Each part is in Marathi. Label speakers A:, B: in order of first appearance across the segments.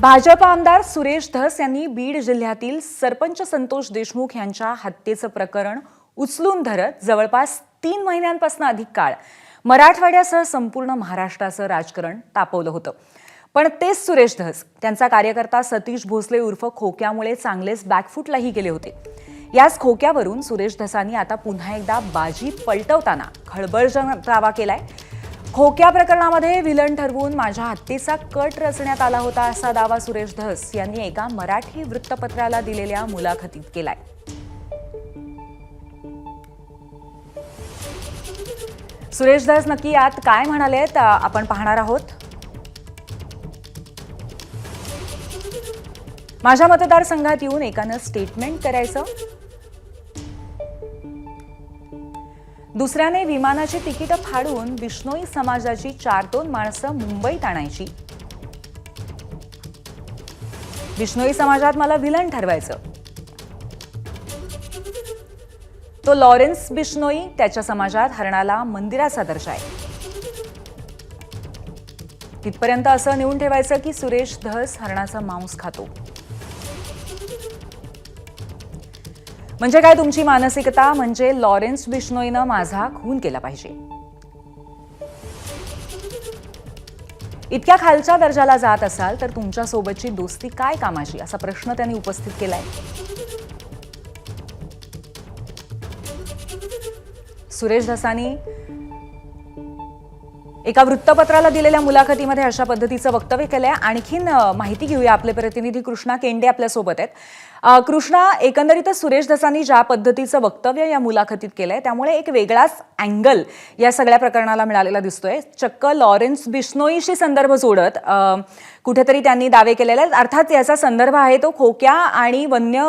A: भाजप आमदार सुरेश धस यांनी बीड जिल्ह्यातील सरपंच संतोष देशमुख यांच्या हत्येचं प्रकरण उचलून धरत जवळपास 3 महिन्यांपासून अधिक काळ मराठवाड्यासह संपूर्ण महाराष्ट्राचं राजकारण तापवलं होतं. पण तेच सुरेश धस त्यांचा कार्यकर्ता सतीश भोसले उर्फ खोक्यामुळे चांगलेच बॅकफूटलाही गेले होते. याच खोक्यावरून सुरेश धसांनी आता पुन्हा एकदा बाजी पलटवताना खळबळजनक दावा केलाय. खोक्या प्रकरणामध्ये विलन ठरवून माझ्या हत्येचा कट रचण्यात आला होता असा दावा सुरेश धस यांनी एका मराठी वृत्तपत्राला दिलेल्या मुलाखतीत केलाय. सुरेश धस नक्की यात काय म्हणालेत आपण पाहणार आहोत. माझ्या मतदारसंघात येऊन एकानं स्टेटमेंट करायचं, दुसऱ्याने विमानाची तिकीट फाडून बिश्नोई समाजाची 4-2 माणसं मुंबईत आणायची, बिश्नोई समाजात मला विलन ठरवायचं, तो लॉरेन्स बिश्नोई त्याच्या समाजात हरणाला मंदिराचा दर्जा आहे. तिथपर्यंत असं नेऊन ठेवायचं की सुरेश धस हरणाचं मांस खातो. म्हणजे काय तुमची मानसिकता? म्हणजे लॉरेन्स बिश्नोईनं माझा खून केला पाहिजे. इतक्या खालच्या दर्जाला जात असाल तर तुमच्या सोबतची दोस्ती काय कामाची असा प्रश्न त्यांनी उपस्थित केलाय. सुरेश धसांनी एका वृत्तपत्राला दिलेल्या मुलाखतीमध्ये अशा पद्धतीचं वक्तव्य केलंय. आणखीन माहिती घेऊया. आपले प्रतिनिधी कृष्णा केंडे आपल्यासोबत आहेत. कृष्णा, एकंदरीतच सुरेश धसांनी ज्या पद्धतीचं वक्तव्य या मुलाखतीत केलंय त्यामुळे एक वेगळाच अँगल या सगळ्या प्रकरणाला मिळालेला दिसतोय. चक्क लॉरेन्स बिश्नोईशी संदर्भ जोडत कुठेतरी त्यांनी दावे केलेले आहेत. अर्थात याचा संदर्भ आहे तो खोक्या आणि वन्य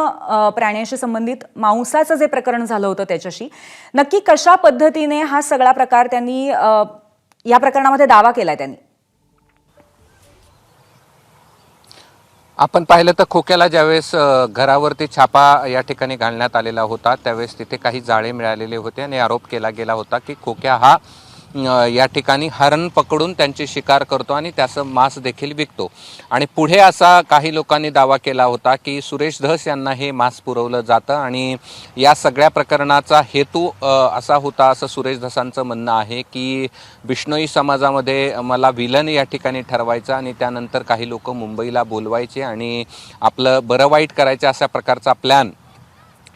A: प्राण्यांशी संबंधित मांसाचं जे प्रकरण झालं होतं त्याच्याशी. नक्की कशा पद्धतीने हा सगळा प्रकार त्यांनी या प्रकरणामध्ये दावा केलाय त्यांनी?
B: आपण पाहिलं तर खोक्याला ज्यावेळेस घरावरती छापा या ठिकाणी घालण्यात आलेला होता त्यावेळेस तिथे काही जाळे मिळालेले होते आणि आरोप केला गेला होता की खोक्या हा या ठिकाणी हरण पकडून त्यांची शिकार करतो आणि त्याचं मांस देखील विकतो. आणि पुढे असा काही लोकांनी दावा केला होता की सुरेश धस यांना हे मांस पुरवलं जातं आणि या सगळ्या प्रकरणाचा हेतू असा होता असं सुरेश धसांचं म्हणणं आहे की बिश्नोई समाजामध्ये मला विलन या ठिकाणी ठरवायचं आणि त्यानंतर काही लोक मुंबईला बोलवायचे आणि आपलं बरं वाईट करायचं अशा प्रकारचा प्लॅन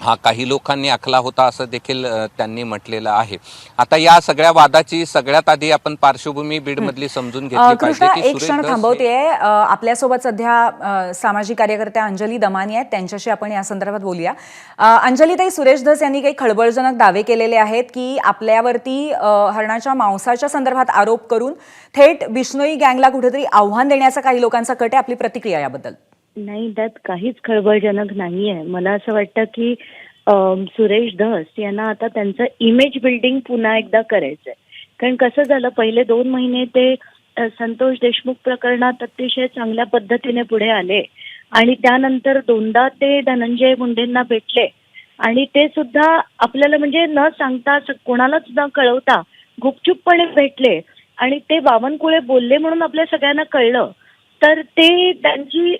B: हा काही लोकांनी आखला होता असं देखील त्यांनी म्हटलेलं आहे. आता या सगळ्या वादाची सगळ्यात आधी आपण पार्श्वभूमी बीडमधली समजून घेतली पाहिजे की
A: एक क्षण थांबवते. आपल्यासोबत सध्या सामाजिक कार्यकर्त्या अंजली दमानी आहेत, त्यांच्याशी आपण या संदर्भात बोलूया. अंजलीताई, सुरेश धस यांनी काही खळबळजनक दावे केलेले आहेत की आपल्यावरती हरणाच्या मांसाच्या संदर्भात आरोप करून थेट बिश्नोई गँगला कुठेतरी आव्हान देण्याचा काही लोकांचा कट आहे. आपली प्रतिक्रिया याबद्दल?
C: नाही, त्यात काहीच खळबळजनक नाहीये. मला असं वाटतं की सुरेश धस यांना आता त्यांचं इमेज बिल्डिंग पुन्हा एकदा करायचंय. कारण कसं झालं, पहिले 2 महिने ते संतोष देशमुख प्रकरणात अतिशय चांगल्या पद्धतीने पुढे आले आणि त्यानंतर 2दा ते धनंजय मुंडेंना भेटले आणि ते सुद्धा आपल्याला म्हणजे न सांगता कोणालाच न कळवता गुपचूपपणे भेटले आणि ते बावनकुळे बोलले म्हणून आपल्या सगळ्यांना कळलं. तर ते त्यांची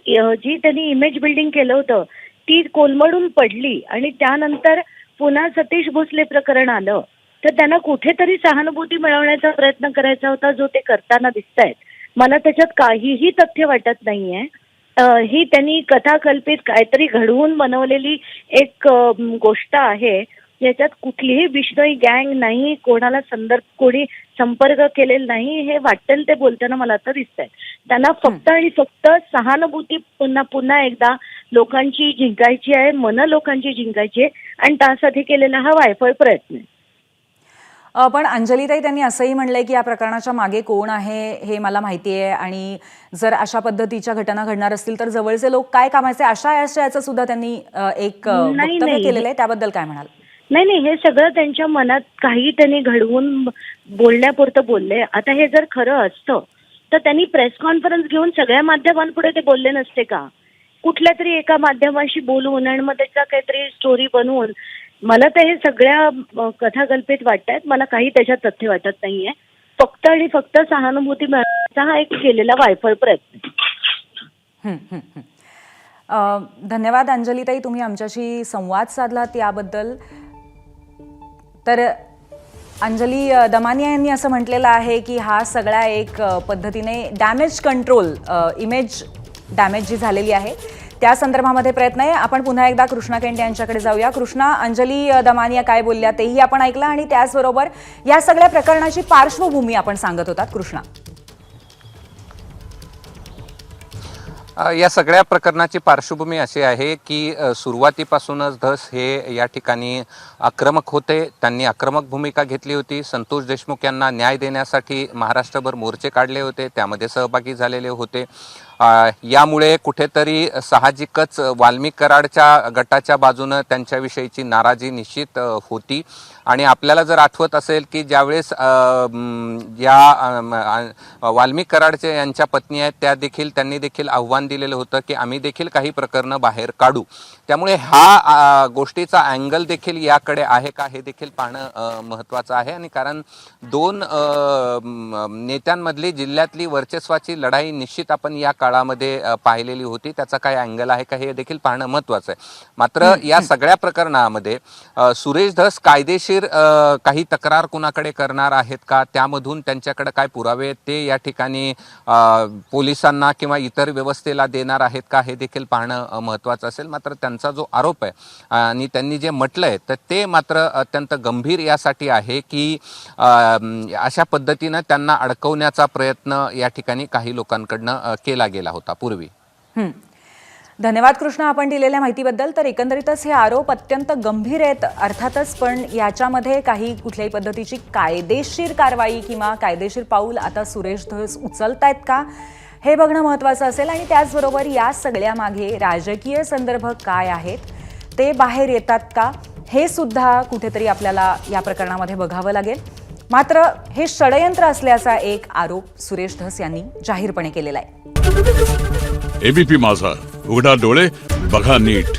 C: जी त्यांनी इमेज बिल्डिंग केलं होतं ती कोलमडून पडली आणि त्यानंतर पुन्हा सतीश भोसले प्रकरण आलं तर त्यांना कुठेतरी सहानुभूती मिळवण्याचा प्रयत्न करायचा होता, जो ते करताना दिसतायत. मला त्याच्यात काहीही तथ्य वाटत नाहीये. ही त्यांनी कथाकल्पित काहीतरी घडवून बनवलेली एक गोष्ट आहे. याच्यात कुठलीही बिश्नोई गँग नाही, कोणाला कोणी संपर्क केलेला नाही, हे वाटेल ते बोलताना मला आता दिसतंय. त्यांना फक्त आणि फक्त सहानुभूती पुन्हा एकदा लोकांची जिंकायची आहे, मन लोकांची जिंकायची आहे आणि त्यासाठी केलेला हा वायफळ प्रयत्न आहे.
A: पण अंजलीताई, त्यांनी असंही म्हणलंय की या प्रकरणाच्या मागे कोण आहे हे मला माहिती आहे आणि जर अशा पद्धतीच्या घटना घडणार असतील तर जवळचे लोक काय कामाचे अशा याचं सुद्धा त्यांनी एक वक्तव्य केलेलं आहे. त्याबद्दल काय म्हणाल?
C: नाही, हे सगळं त्यांच्या मनात काही त्यांनी घडवून बोलण्यापुरतं बोलले. आता हे जर खरं असतं तर त्यांनी प्रेस कॉन्फरन्स घेऊन सगळ्या माध्यमांपुढे ते बोलले नसते का? कुठल्या तरी एका माध्यमाशी बोलून आणि मग त्याचा काहीतरी स्टोरी बनवून. मला तर हे सगळ्या कथाकल्पित वाटतात. मला काही त्याच्यात तथ्य वाटत नाहीये. फक्त आणि फक्त सहानुभूती मिळवण्याचा हा एक केलेला वायफळ प्रयत्न.
A: धन्यवाद अंजलीताई, तुम्ही आमच्याशी संवाद साधलात याबद्दल. तर अंजली दमानिया यांनी असं म्हटलेलं आहे की हा सगळा एक पद्धतीने डॅमेज कंट्रोल, इमेज डॅमेज जी झालेली आहे त्या संदर्भामध्ये प्रयत्न आहे. आपण पुन्हा एकदा कृष्णा केंडे यांच्याकडे जाऊया. कृष्णा, अंजली दमानिया काय बोलल्या तेही आपण ऐकलं आणि त्याचबरोबर या सगळ्या प्रकरणाची पार्श्वभूमी आपण सांगत होतात. कृष्णा,
B: या सगळ्या प्रकरणाची पार्श्वभूमी अशी आहे की सुरुवातीपासूनच धस हे या ठिकाणी आक्रमक होते. त्यांनी आक्रमक भूमिका घेतली होती. संतोष देशमुख यांना न्याय देण्यासाठी महाराष्ट्रभर मोर्चे काढले होते, त्यामध्ये सहभागी झालेले होते. यामुळे कुठेतरी साहजिकच वाल्मिक कराडच्या गटाच्या बाजूनं त्यांच्याविषयीची नाराजी निश्चित होती. आणि आपल्याला जर आठवत असेल की ज्यावेळेस या वाल्मिक कराडचे यांच्या पत्नी आहेत त्यांनी देखील आव्हान दिलेलं होतं की आम्ही देखील काही प्रकरणं बाहेर काढू. त्यामुळे हा गोष्टीचा अँगल देखील याकडे आहे का हे देखील पाहणं महत्त्वाचं आहे. आणि कारण दोन नेत्यांमधली जिल्ह्यातली वर्चस्वाची लढाई निश्चित आपण या काळामध्ये पाहिलेली होती. त्याचा काय अँगल आहे का हे देखील पाहणं महत्त्वाचं आहे. मात्र या सगळ्या प्रकरणामध्ये सुरेश धस कायदेशीर काही तक्रार कुणाकडे करणार आहेत का, त्यामधून त्यांच्याकडे काय पुरावे आहेत ते या ठिकाणी पोलिसांना किंवा इतर व्यवस्थेला देणार आहेत का हे देखील पाहणं महत्त्वाचं असेल. मात्र त्यांचा जो आरोप आहे आणि त्यांनी जे म्हटलंय तर ते मात्र अत्यंत गंभीर यासाठी आहे की अशा पद्धतीनं त्यांना अडकवण्याचा प्रयत्न या ठिकाणी काही लोकांकडनं केला गेला होता पूर्वी.
A: धन्यवाद कृष्णा आपण दिलेल्या माहितीबद्दल. तर एकंदरीतच हे आरोप अत्यंत गंभीर आहेत अर्थातच, पण याच्यामध्ये काही कुठल्याही पद्धतीची कायदेशीर कारवाई किंवा कायदेशीर पाऊल आता सुरेश धस उचलतायत का हे बघणं महत्त्वाचं असेल. आणि त्याचबरोबर या सगळ्यामागे राजकीय संदर्भ काय आहेत ते बाहेर येतात का हे सुद्धा कुठेतरी आपल्याला या प्रकरणामध्ये बघावं लागेल. मात्र हे षडयंत्र असल्याचा एक आरोप सुरेश धस यांनी जाहीरपणे केलेला आहे.
D: एबीपी माझा, उघडा डोळे बघा नीट.